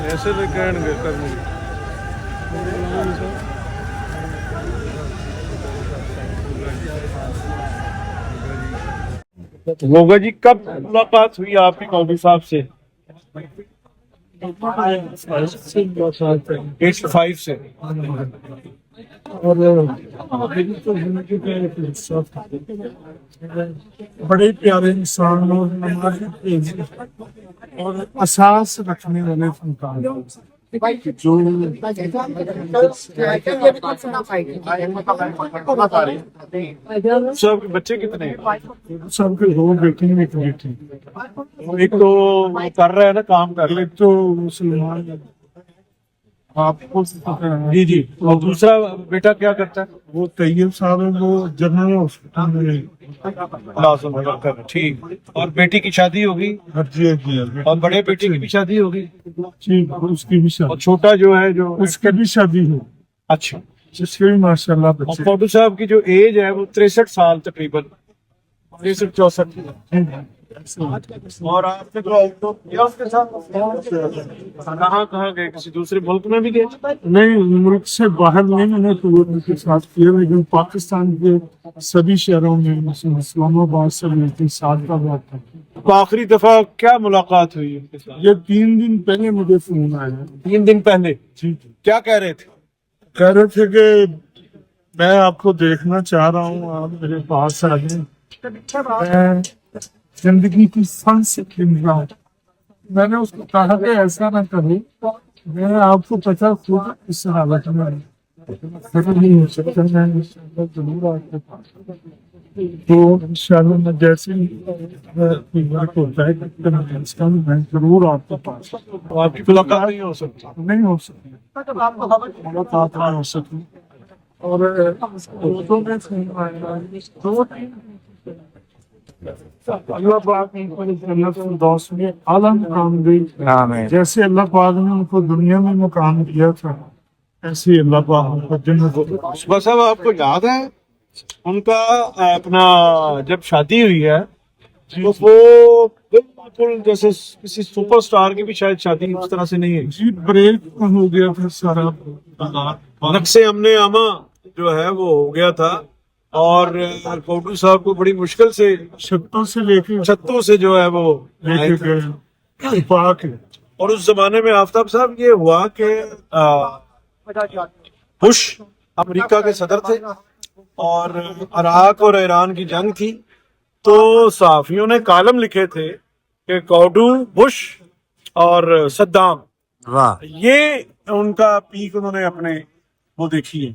ایسے لے کے کرنے گوگا جی کب ملاقات ہوئی آپ کی قومی صاحب سے؟ 85 سے. اور بڑے پیارے انسان اور نمازی اور اساس رکھنے والے فنکار جو سب کے بچے کتنے ہیں؟ سب کے دو بیٹے ایک بیٹی. ایک تو کر رہا ہے نا کام کر رہے. ایک تو مسلمان آپ کو پتہ ہے. جی جی. اور دوسرا بیٹا کیا کرتا ہے؟ وہ طیب صاحب ہے، وہ جنرل ہاسپٹل میں لازم کر. ٹھیک. اور بیٹی کی شادی ہوگی جی جی. اور بڑے بیٹے کی بھی شادی ہوگی جی اس کی بھی اور شادی، چھوٹا جو ہے جو اس کی بھی شادی ہے. اچھا. اس کے بھی ماشاء اللہ اور بچے. فوٹو صاحب کی جو ایج ہے وہ 63 سال تقریباً 63-64. اور آپ نے جو آؤٹ کیا اس کے ساتھ کہاں کہاں گئے؟ کسی دوسرے ملک میں بھی گئے؟ نہیں ملک سے باہر نہیں، میں نے تو ان کے ساتھ کیا، لیکن پاکستان کے سبھی شہروں میں اسلام آباد سے ملتی ساتھ کا بات تھا. تو آخری دفعہ کیا ملاقات ہوئی ان کے ساتھ؟ یہ 3 دن پہلے مجھے فون آیا. 3 دن پہلے. جی کیا کہہ رہے تھے؟ کہہ رہے تھے کہ میں آپ کو دیکھنا چاہ رہا ہوں، آپ میرے پاس آ جائیں. میں زندگی کی فن سے کھیل رہا ہوں. میں نے اس کو کہا کہ ایسا نہ کرو، میں آپ کو پتا خود اس حالت میں نہیں ہو سکتا. میں انشاءاللہ ضرور آپ کے پاس تو انشاءاللہ میں جیسے ہی ورک ہوتا ہے میں ضرور آپ کے پاس. آپ کی ملاقات نہیں ہو سکتی؟ نہیں ہو سکتی ملاقات نہیں ہو سکتی. اور دوستوں میں اللہ پاک ان کو جنت الفردوس میں اعلیٰ مقام دے. جیسے اللہ پاک نے ان کو دنیا میں مقام دیا تھا، ایسے ہی اللہ پاک ان کو جنت الفردوس. بس اب آپ کو یاد ہے ان کا اپنا جب شادی ہوئی ہے تو وہ بالکل جیسے کسی سپر سٹار کی بھی شاید شادی اس طرح سے نہیں ہے. جی بریک ہو گیا تھا سارا. نقص امن اما جو ہے وہ ہو گیا تھا اور فوٹو صاحب کو بڑی مشکل سے چھتوں سے لے کے چھتوں سے جو ہے وہ لے کے گئے پاک. اور اس زمانے میں آفتاب صاحب یہ ہوا کہ بش امریکہ کے صدر تھے اور عراق اور ایران کی جنگ تھی، تو صحافیوں نے کالم لکھے تھے کہ کوڈو، بش اور صدام یہ ان کا پیک انہوں نے اپنے وہ دیکھی ہے.